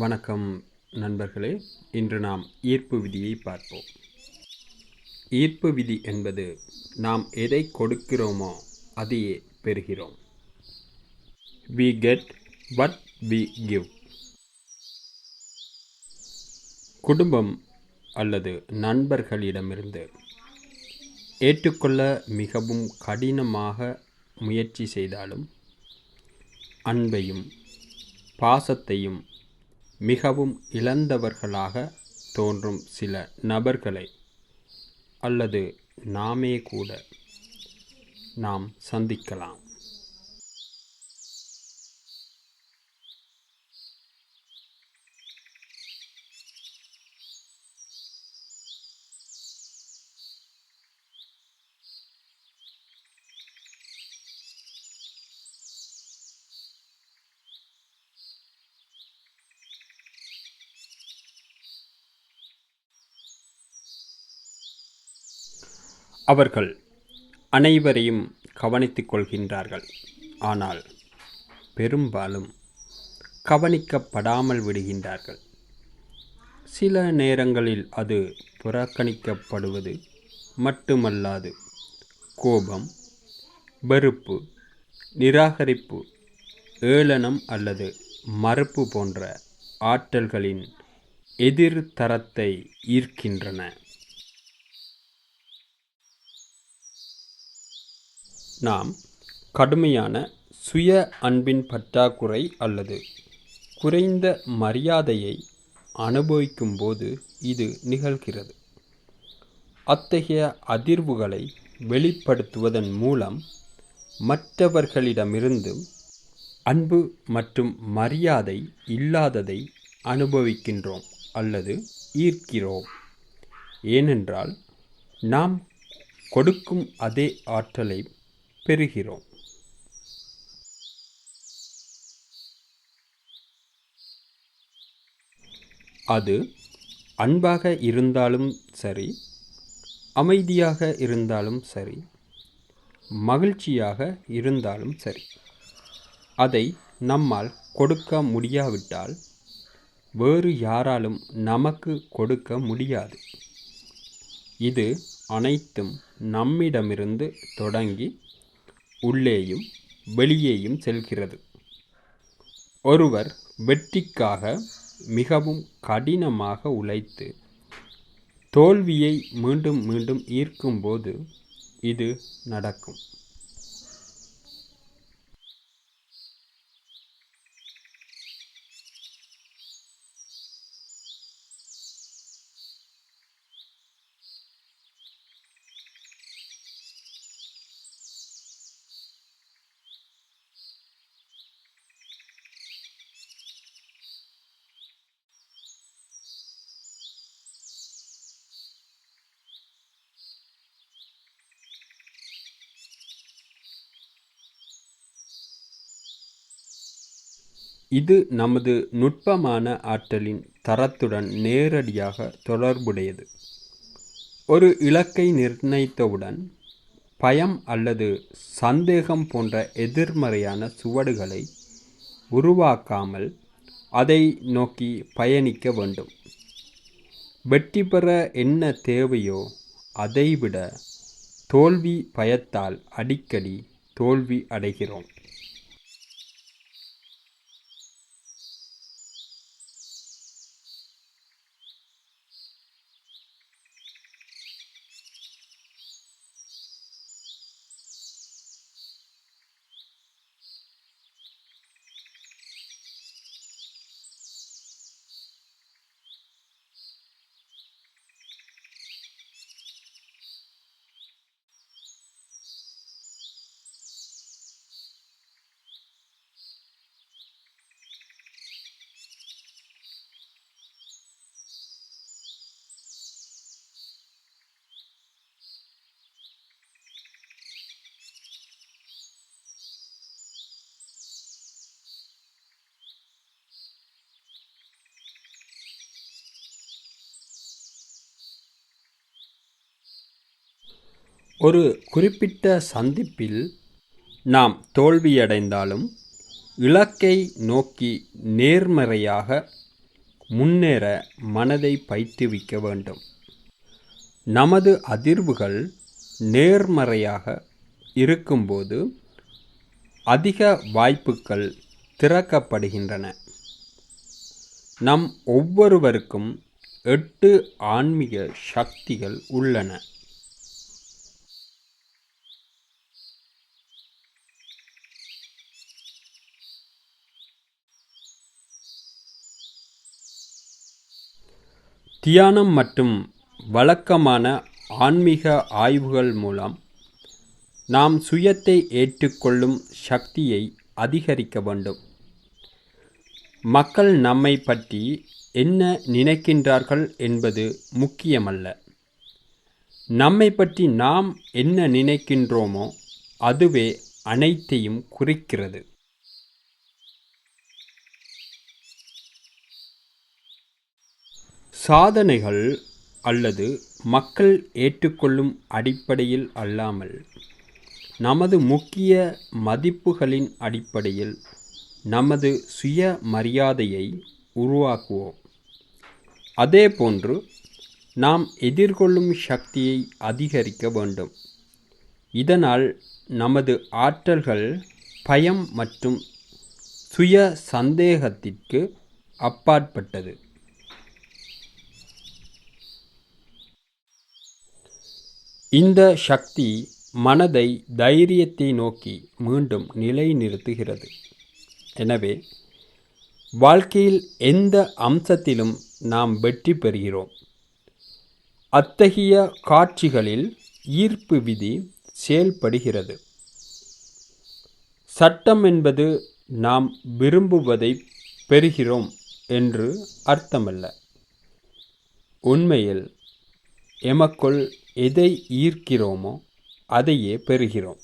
வணக்கம் நண்பர்களே. இன்று நாம் ஈர்ப்பு விதியை பார்ப்போம். ஈர்ப்பு விதி என்பது நாம் எதை கொடுக்கிறோமோ அதையே பெறுகிறோம். We get what we give. குடும்பம் அல்லது நண்பர்களிடமிருந்து ஏற்றுக்கொள்ள மிகவும் கடினமாக முயற்சி செய்தாலும் அன்பையும் பாசத்தையும் மிகவும் இழந்தவர்களாக தோன்றும் சில நபர்களை அல்லது நாமே கூட நாம் சந்திக்கலாம். அவர்கள் அனைவரையும் கவனித்துக் கொள்கின்றார்கள், ஆனால் பெரும்பாலும் கவனிக்கப்படாமல் விடுகின்றார்கள். சில நேரங்களில் அது புறக்கணிக்கப்படுவது மட்டுமல்லாது கோபம், வெறுப்பு, நிராகரிப்பு, ஏளனம் அல்லது மறுப்பு போன்ற ஆற்றல்களின் எதிர்தரத்தை ஈர்க்கின்றன. நாம் கடுமையான சுய அன்பின் பற்றாக்குறை அல்லது குறைந்த மரியாதையை அனுபவிக்கும்போது இது நிகழ்கிறது. அத்தகைய அதிர்வுகளை வெளிப்படுத்துவதன் மூலம் மற்றவர்களிடமிருந்து அன்பு மற்றும் மரியாதை இல்லாததை அனுபவிக்கின்றோம் அல்லது ஈர்க்கிறோம். ஏனென்றால் நாம் கொடுக்கும் அதே ஆற்றலை பெறுகிறோம். அது அன்பாக இருந்தாலும் சரி, அமைதியாக இருந்தாலும் சரி, மகிழ்ச்சியாக இருந்தாலும் சரி, அதை நம்மால் கொடுக்க முடியாவிட்டால் வேறு யாராலும் நமக்கு கொடுக்க முடியாது. இது அனைத்தும் நம்மிடமிருந்து தொடங்கி உள்ளேயும் வெளியேயும் செல்கிறது. ஒருவர் வெற்றிக்காக மிகவும் கடினமாக உழைத்து தோல்வியை மீண்டும் மீண்டும் ஈர்க்கும்போது இது நடக்கும். இது நமது நுட்பமான ஆற்றலின் தரத்துடன் நேரடியாக தொடர்புடையது. ஒரு இலக்கை நிர்ணயித்தவுடன் பயம் அல்லது சந்தேகம் போன்ற எதிர்மறையான சுவடுகளை உருவாக்காமல் அதை நோக்கி பயணிக்க வேண்டும். வெற்றி பெற என்ன தேவையோ அதைவிட தோல்வி பயத்தால் அடிக்கடி தோல்வி அடைகிறோம். ஒரு குறிப்பிட்ட சந்திப்பில் நாம் தோல்வியடைந்தாலும் இலக்கை நோக்கி நேர்மறையாக முன்னேற மனதை பயிற்றுவிக்க வேண்டும். நமது அதிர்வுகள் நேர்மறையாக இருக்கும்போது அதிக வாய்ப்புகள் திறக்கப்படுகின்றன. நம் ஒவ்வொருவருக்கும் 8 ஆன்மீக சக்திகள் உள்ளன. தியானம் மற்றும் வழக்கமான ஆன்மீக ஆய்வுகள் மூலம் நாம் சுயத்தை ஏற்றுக்கொள்ளும் சக்தியை அதிகரிக்க வேண்டும். மக்கள் நம்மை பற்றி என்ன நினைக்கின்றார்கள் என்பது முக்கியமல்ல. நம்மை பற்றி நாம் என்ன நினைக்கின்றோமோ அதுவே அனைத்தையும் குறிக்கிறது. சாதனைகள் அல்லது மக்கள் ஏற்றுக்கொள்ளும் அடிப்படையில் அல்லாமல் நமது முக்கிய மதிப்புகளின் அடிப்படையில் நமது சுய மரியாதையை உருவாக்குவோம். அதேபோன்று நாம் எதிர்கொள்ளும் சக்தியை அதிகரிக்க வேண்டும். இதனால் நமது ஆற்றல்கள் பயம் மற்றும் சுய சந்தேகத்திற்கு அப்பாற்பட்டது. இந்த சக்தி மனதை தைரியத்தை நோக்கி மீண்டும் நிலைநிறுத்துகிறது. எனவே வாழ்க்கையில் எந்த அம்சத்திலும் நாம் வெற்றி பெறுகிறோம். அத்தகைய காட்சிகளில் ஈர்ப்பு விதி செயல்படுகிறது. சட்டம் என்பது நாம் விரும்புவதை பெறுகிறோம் என்று அர்த்தமல்ல. உண்மையில் எமக்குள் எதை ஈர்க்கிறோமோ அதையே பெறுகிறோம்.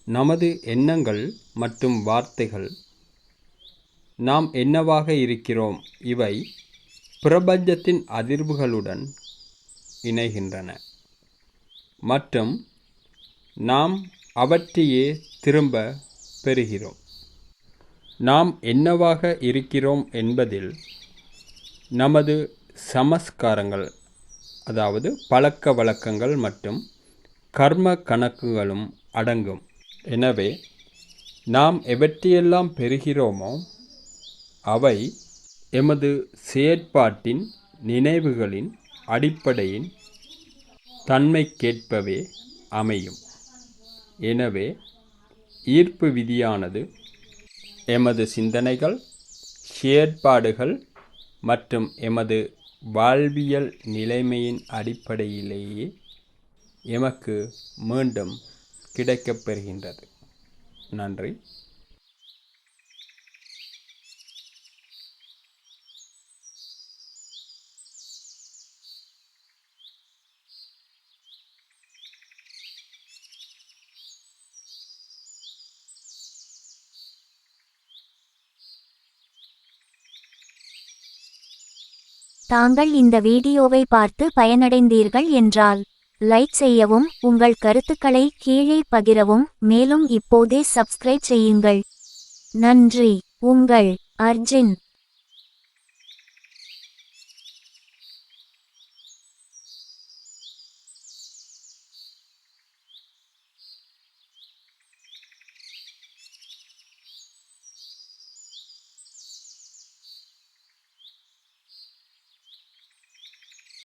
நமது எண்ணங்கள் மற்றும் வார்த்தைகள், நாம் என்னவாக இருக்கிறோம், இவை பிரபஞ்சத்தின் அதிர்வுகளுடன் இணைகின்றன மற்றும் நாம் அவற்றையே திரும்ப பெறுகிறோம். நாம் என்னவாக இருக்கிறோம் என்பதில் நமது சமஸ்காரங்கள், அதாவது பழக்க வழக்கங்கள் மற்றும் கர்ம கணக்குகளும் அடங்கும். எனவே நாம் எவற்றையெல்லாம் பெறுகிறோமோ அவை எமது செயற்பாட்டின் நினைவுகளின் அடிப்படையின் தன்மைக்கேற்பவே அமையும். எனவே ஈர்ப்பு விதியானது எமது சிந்தனைகள், செயற்பாடுகள் மற்றும் எமது வாழ்வியல் நிலைமையின் அடிப்படையிலேயே எமக்கு மீண்டும் கிடைக்கப்பெறுகின்றது. நன்றி. தாங்கள் இந்த வீடியோவை பார்த்து பயனடைந்தீர்கள் என்றால் லைக் செய்யவும், உங்கள் கருத்துக்களை கீழே பகிரவும், மேலும் இப்போதே சப்ஸ்கிரைப் செய்யுங்கள். நன்றி. உங்கள் அர்ஜுன்.